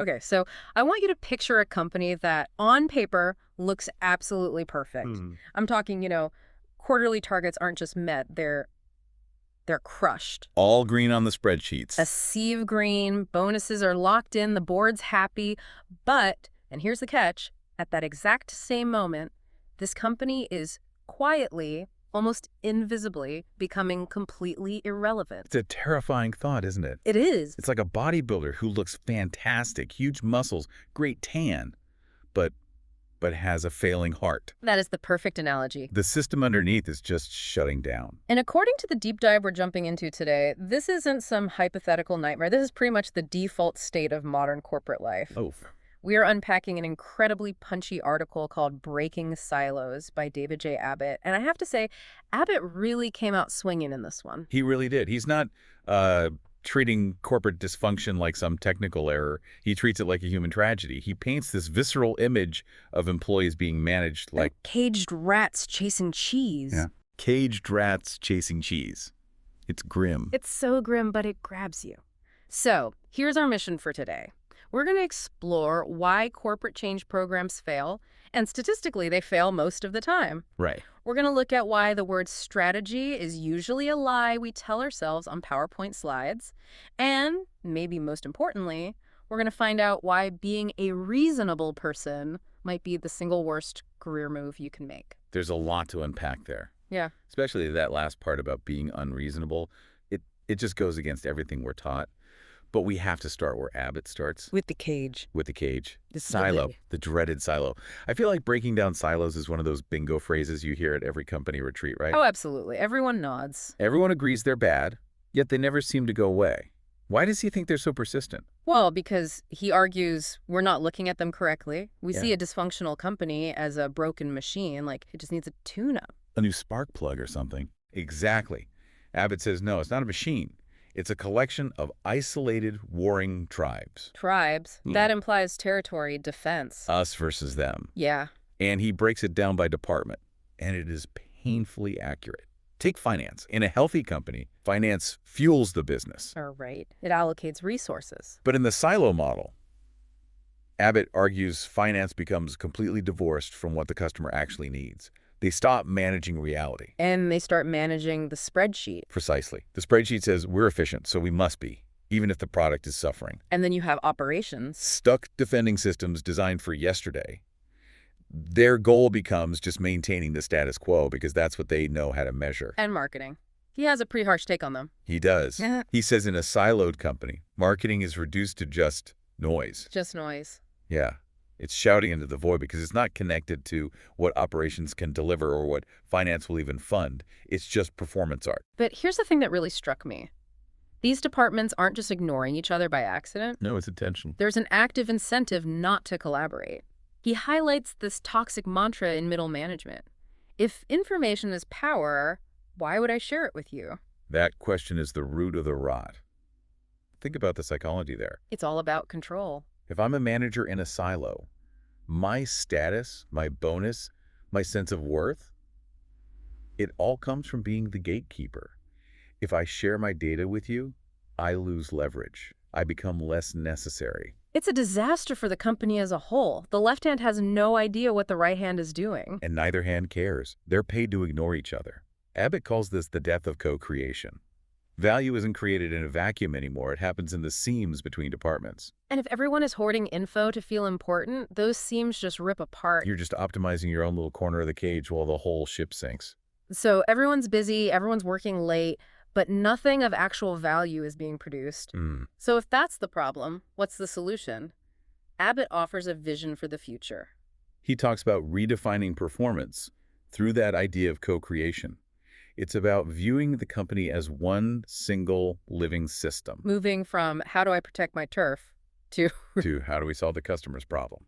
Okay, so I want you to picture a company that on paper looks absolutely perfect. Hmm. I'm talking, quarterly targets aren't just met, they're crushed. All green on the spreadsheets. A sea of green, bonuses are locked in, the board's happy, but, and here's the catch, at that exact same moment, this company is quietly, almost invisibly, becoming completely irrelevant. It's a terrifying thought, isn't it? It is. It's like a bodybuilder who looks fantastic, huge muscles, great tan, but has a failing heart. That is the perfect analogy. The system underneath is just shutting down. And according to the deep dive we're jumping into today, this isn't some hypothetical nightmare. This is pretty much the default state of modern corporate life. Oh, We are unpacking an incredibly punchy article called Breaking Silos by David J. Abbott. And I have to say, Abbott really came out swinging in this one. he really did. He's not treating corporate dysfunction like some technical error. He treats it like a human tragedy. He paints this visceral image of employees being managed like Caged rats chasing cheese. yeah, caged rats chasing cheese. It's grim. It's so grim, but it grabs you. So, here's our mission for today. We're going to explore why corporate change programs fail, and statistically, they fail most of the time. Right. We're going to look at why the word strategy is usually a lie we tell ourselves on PowerPoint slides. And, maybe most importantly, we're going to find out why being a reasonable person might be the single worst career move you can make. There's a lot to unpack there. Yeah. Especially that last part about being unreasonable. It just goes against everything we're taught. But we have to start where Abbott starts. With the cage. With the cage. The Silo. stability. The dreaded silo. I feel like breaking down silos is one of those bingo phrases you hear at every company retreat, right? Oh, absolutely. Everyone nods. Everyone agrees they're bad, yet they never seem to go away. Why does he think they're so persistent? Well, because he argues we're not looking at them correctly. We Yeah. see a dysfunctional company as a broken machine, like it just needs a tune-up. A new spark plug or something. Exactly. Abbott says, no, it's not a machine. It's a collection of isolated warring tribes. Tribes. Yeah. That implies territory, defense. Us versus them. Yeah. And he breaks it down by department. And it is painfully accurate. Take finance. In a healthy company, finance fuels the business. All right. It allocates resources. But in the silo model, Abbott argues finance becomes completely divorced from what the customer actually needs. They stop managing reality. And they start managing the spreadsheet. Precisely. The spreadsheet says we're efficient, so we must be, even if the product is suffering. And then you have operations. Stuck defending systems designed for yesterday. Their goal becomes just maintaining the status quo because that's what they know how to measure. And marketing. He has a pretty harsh take on them. He does. Yeah. He says in a siloed company, marketing is reduced to just noise. Just noise. Yeah. It's shouting into the void because it's not connected to what operations can deliver or what finance will even fund. It's just performance art. But here's the thing that really struck me. These departments aren't just ignoring each other by accident. No, it's intentional. There's an active incentive not to collaborate. He highlights this toxic mantra in middle management. If information is power, why would I share it with you? That question is the root of the rot. Think about the psychology there. It's all about control. If I'm a manager in a silo, my status, my bonus, my sense of worth, it all comes from being the gatekeeper. If I share my data with you, I lose leverage. I become less necessary. It's a disaster for the company as a whole. The left hand has no idea what the right hand is doing. And neither hand cares. They're paid to ignore each other. Abbott calls this the death of co-creation. Value isn't created in a vacuum anymore. It happens in the seams between departments. And if everyone is hoarding info to feel important, those seams just rip apart. You're just optimizing your own little corner of the cage while the whole ship sinks. So everyone's busy, everyone's working late, but nothing of actual value is being produced. So if that's the problem, what's the solution? Abbott offers a vision for the future. He talks about redefining performance through that idea of co-creation. It's about viewing the company as one single living system. Moving from how do I protect my turf to how do we solve the customer's problem?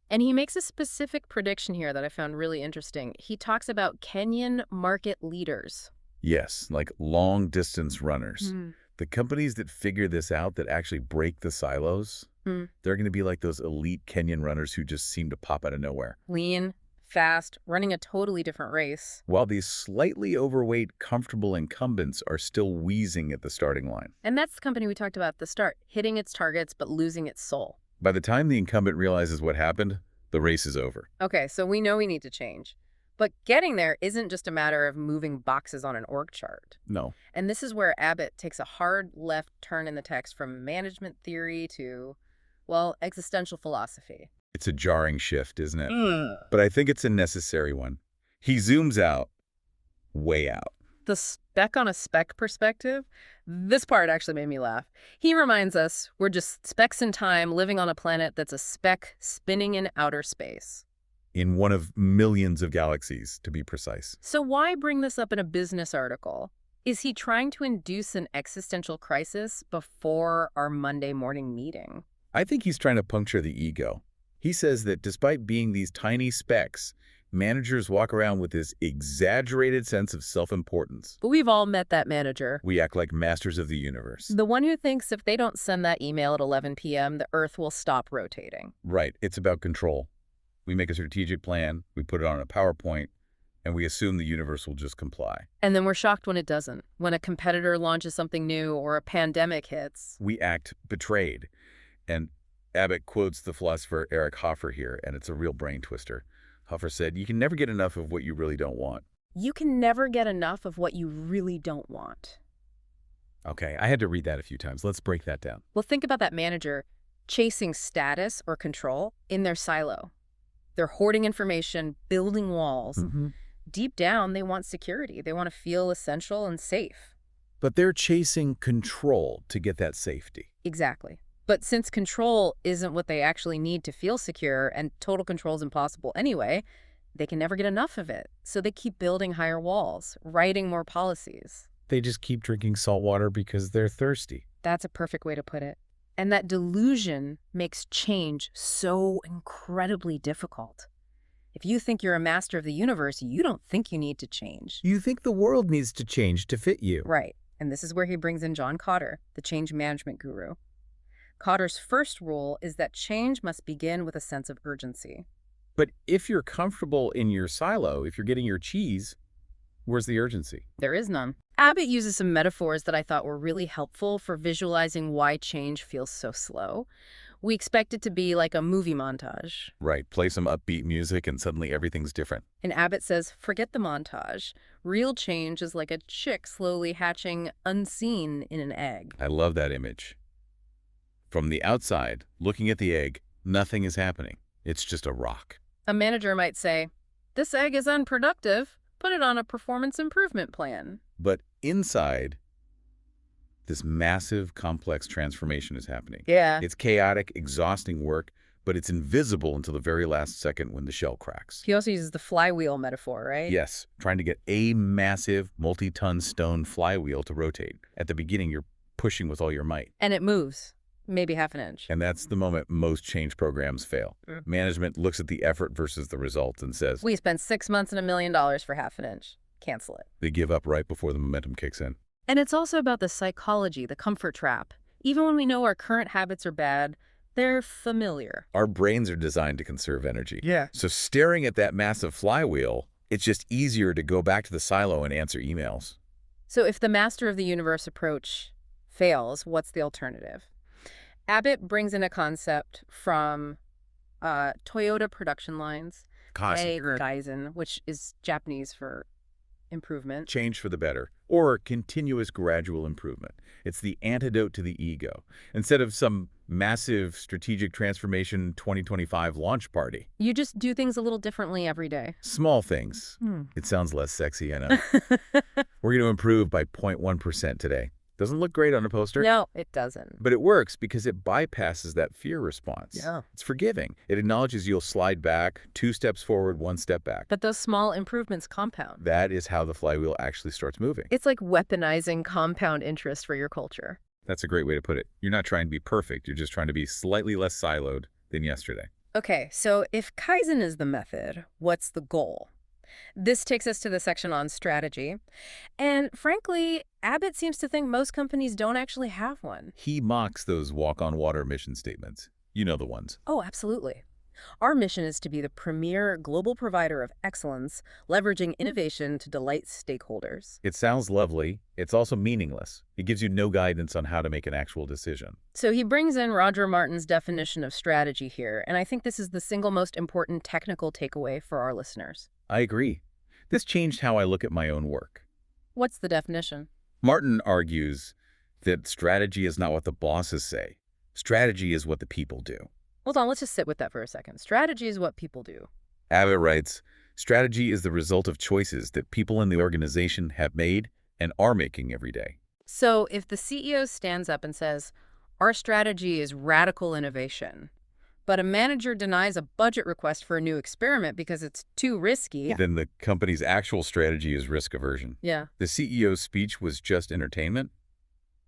And he makes a specific prediction here that I found really interesting. He talks about Kenyan market leaders. Yes, like long-distance runners. The companies that figure this out, that actually break the silos, they're going to be like those elite Kenyan runners who just seem to pop out of nowhere. Lean, fast, running a totally different race. While these slightly overweight, comfortable incumbents are still wheezing at the starting line. And that's the company we talked about at the start, hitting its targets but losing its soul. By the time the incumbent realizes what happened, the race is over. Okay, so we know we need to change. But getting there isn't just a matter of moving boxes on an org chart. No. And this is where Abbott takes a hard left turn in the text from management theory to, well, existential philosophy. It's a jarring shift, isn't it? Ugh. But I think it's a necessary one. He zooms out, way out. The speck on a speck perspective, this part actually made me laugh. He reminds us we're just specks in time living on a planet that's a speck spinning in outer space. In one of millions of galaxies, to be precise. So why bring this up in a business article? Is he trying to induce an existential crisis before our Monday morning meeting? I think he's trying to puncture the ego. He says that despite being these tiny specks, managers walk around with this exaggerated sense of self-importance. But we've all met that manager. We act like masters of the universe. The one who thinks if they don't send that email at 11 p.m., the Earth will stop rotating. Right. It's about control. We make a strategic plan, we put it on a PowerPoint, and we assume the universe will just comply. And then we're shocked when it doesn't. When a competitor launches something new or a pandemic hits. We act betrayed. And Abbott quotes the philosopher Eric Hoffer here, and it's a real brain twister. Hoffer said, "You can never get enough of what you really don't want." You can never get enough of what you really don't want. Okay, I had to read that a few times. Let's break that down. Well, think about that manager chasing status or control in their silo. They're hoarding information, building walls. Deep down, they want security. They want to feel essential and safe. But they're chasing control to get that safety. Exactly. But since control isn't what they actually need to feel secure and total control is impossible anyway, they can never get enough of it. So they keep building higher walls, writing more policies. They just keep drinking salt water because they're thirsty. That's a perfect way to put it. And that delusion makes change so incredibly difficult. If you think you're a master of the universe, you don't think you need to change. You think the world needs to change to fit you. Right. And this is where he brings in John Kotter, the change management guru. Kotter's first rule is that change must begin with a sense of urgency. But if you're comfortable in your silo, if you're getting your cheese, where's the urgency? There is none. Abbott uses some metaphors that I thought were really helpful for visualizing why change feels so slow. We expect it to be like a movie montage. Right, play some upbeat music and suddenly everything's different. And Abbott says, forget the montage. Real change is like a chick slowly hatching unseen in an egg. I love that image. From the outside, looking at the egg, nothing is happening. It's just a rock. A manager might say, this egg is unproductive. Put it on a performance improvement plan. But inside, this massive, complex transformation is happening. Yeah. It's chaotic, exhausting work, but it's invisible until the very last second when the shell cracks. He also uses the flywheel metaphor, right? Yes, trying to get a massive, multi-ton stone flywheel to rotate. At the beginning, you're pushing with all your might. And it moves, maybe half an inch. And that's the moment most change programs fail. Management looks at the effort versus the results and says, We spent 6 months and $1 million for half an inch. Cancel it. they give up right before the momentum kicks in. And it's also about the psychology, the comfort trap. Even when we know our current habits are bad, they're familiar. Our brains are designed to conserve energy. Yeah. So staring at that massive flywheel, it's just easier to go back to the silo and answer emails. So if the master of the universe approach fails, what's the alternative? Abbott brings in a concept from Toyota production lines, Kaizen, which is Japanese for improvement. Change for the better, or continuous gradual improvement. It's the antidote to the ego. Instead of some massive strategic transformation 2025 launch party. You just do things a little differently every day. Small things. It sounds less sexy, I know. We're going to improve by 0.1% today. Doesn't look great on a poster. No, it doesn't. But it works because it bypasses that fear response. Yeah. It's forgiving. It acknowledges you'll slide back, 2 steps forward, 1 step back. But those small improvements compound. That is how the flywheel actually starts moving. It's like weaponizing compound interest for your culture. That's a great way to put it. You're not trying to be perfect. You're just trying to be slightly less siloed than yesterday. Okay, so if Kaizen is the method, what's the goal? This takes us to the section on strategy. And frankly, Abbott seems to think most companies don't actually have one. He mocks those walk-on-water mission statements. You know the ones. Oh, absolutely. Our mission is to be the premier global provider of excellence, leveraging innovation to delight stakeholders. It sounds lovely. It's also meaningless. It gives you no guidance on how to make an actual decision. So he brings in Roger Martin's definition of strategy here, and I think this is the single most important technical takeaway for our listeners. I agree. This changed how I look at my own work. What's the definition? Martin argues that strategy is not what the bosses say. Strategy is what the people do. Hold on, let's just sit with that for a second. Strategy is what people do. Abbott writes, strategy is the result of choices that people in the organization have made and are making every day. So if the CEO stands up and says, our strategy is radical innovation, but a manager denies a budget request for a new experiment because it's too risky. Then the company's actual strategy is risk aversion. Yeah. The CEO's speech was just entertainment.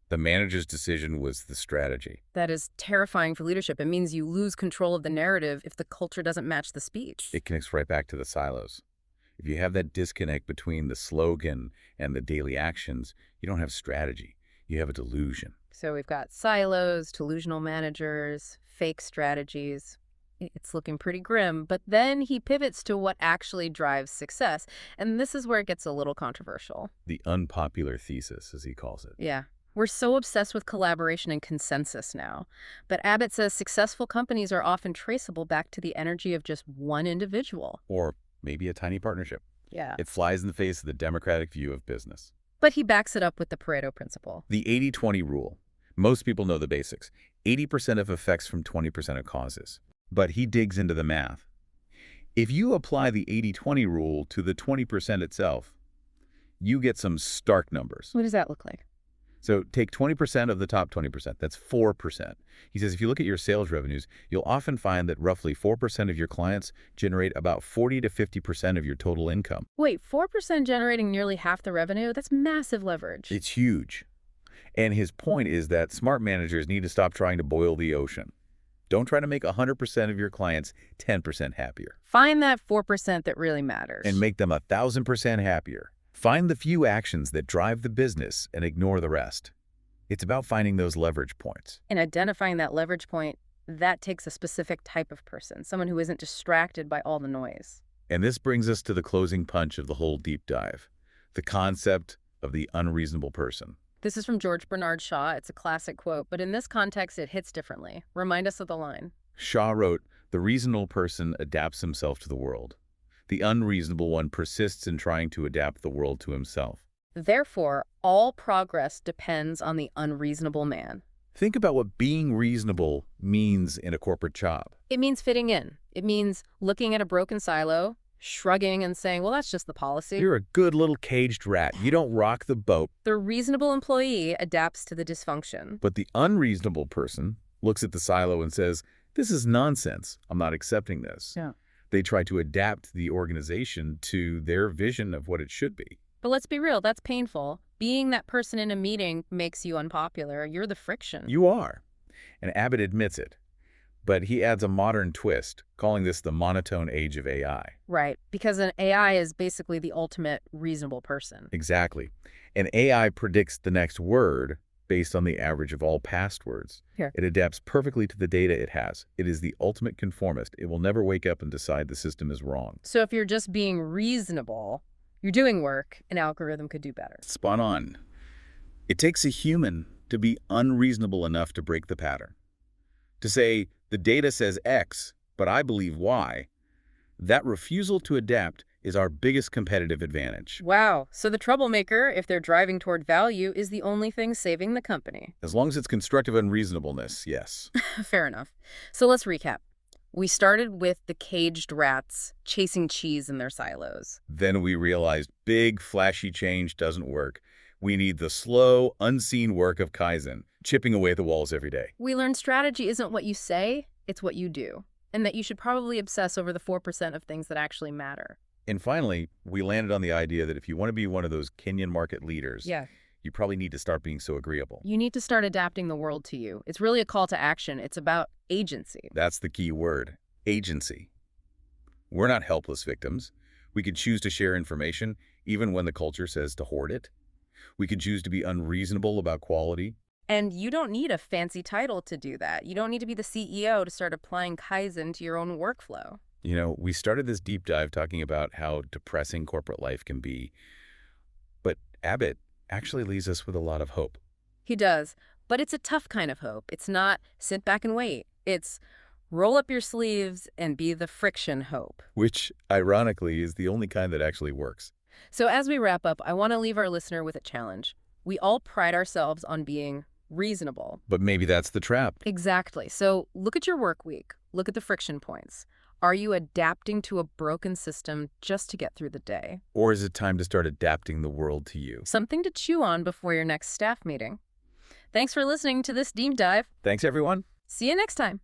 The manager's decision was the strategy. That is terrifying for leadership. It means you lose control of the narrative if the culture doesn't match the speech. It connects right back to the silos. If you have that disconnect between the slogan and the daily actions, you don't have strategy. You have a delusion. So we've got silos, delusional managers, fake strategies. It's looking pretty grim, but then he pivots to what actually drives success. And this is where it gets a little controversial. The unpopular thesis, as he calls it. Yeah. We're so obsessed with collaboration and consensus now. But Abbott says successful companies are often traceable back to the energy of just one individual. Or maybe a tiny partnership. Yeah. It flies in the face of the democratic view of business. But he backs it up with the Pareto principle. The 80-20 rule. Most people know the basics. 80% of effects from 20% of causes. But he digs into the math. If you apply the 80-20 rule to the 20% itself, you get some stark numbers. What does that look like? So take 20% of the top 20%. That's 4%. He says if you look at your sales revenues, you'll often find that roughly 4% of your clients generate about 40 to 50% of your total income. Wait, 4% generating nearly half the revenue? That's massive leverage. It's huge. And his point is that smart managers need to stop trying to boil the ocean. Don't try to make 100% of your clients 10% happier. Find that 4% that really matters. And make them 1,000% happier. Find the few actions that drive the business and ignore the rest. It's about finding those leverage points. And identifying that leverage point, that takes a specific type of person, someone who isn't distracted by all the noise. And this brings us to the closing punch of the whole deep dive, the concept of the unreasonable person. This is from George Bernard Shaw. It's a classic quote, but in this context, it hits differently. Remind us of the line. Shaw wrote, "The reasonable person adapts himself to the world. The unreasonable one persists in trying to adapt the world to himself." Therefore, all progress depends on the unreasonable man. Think about what being reasonable means in a corporate job. It means fitting in. It means looking at a broken silo, shrugging and saying, well, that's just the policy. You're a good little caged rat. You don't rock the boat. The reasonable employee adapts to the dysfunction. But the unreasonable person looks at the silo and says, this is nonsense. I'm not accepting this. Yeah. They try to adapt the organization to their vision of what it should be. But let's be real, that's painful. Being that person in a meeting makes you unpopular. You're the friction. You are. And Abbott admits it. But he adds a modern twist, calling this the monotone age of AI. Right, because an AI is basically the ultimate reasonable person. Exactly. And AI predicts the next word based on the average of all past words. Here. It adapts perfectly to the data it has. It is the ultimate conformist. It will never wake up and decide the system is wrong. So if you're just being reasonable, you're doing work an algorithm could do better. Spot on. It takes a human to be unreasonable enough to break the pattern. To say, the data says X, but I believe Y, that refusal to adapt is our biggest competitive advantage. Wow. So the troublemaker, if they're driving toward value, is the only thing saving the company. As long as it's constructive unreasonableness, yes. Fair enough. So let's recap. We started with the caged rats chasing cheese in their silos. Then we realized big, flashy change doesn't work. We need the slow, unseen work of Kaizen, chipping away at the walls every day. We learned strategy isn't what you say, it's what you do. And that you should probably obsess over the 4% of things that actually matter. And finally, we landed on the idea that if you want to be one of those Kenyan market leaders, you probably need to start being so agreeable. You need to start adapting the world to you. It's really a call to action. It's about agency. That's the key word, agency. We're not helpless victims. We can choose to share information even when the culture says to hoard it. We can choose to be unreasonable about quality, And you don't need a fancy title to do that. You don't need to be the CEO to start applying Kaizen to your own workflow. We started this deep dive talking about how depressing corporate life can be, but Abbott actually leaves us with a lot of hope. He does, but it's a tough kind of hope. It's not sit back and wait. It's roll up your sleeves and be the friction hope. Which, ironically, is the only kind that actually works. So as we wrap up, I want to leave our listener with a challenge. We all pride ourselves on being reasonable. But maybe that's the trap. Exactly. So look at your work week. Look at the friction points. Are you adapting to a broken system just to get through the day? Or is it time to start adapting the world to you? Something to chew on before your next staff meeting. Thanks for listening to this deep dive. Thanks, everyone. See you next time.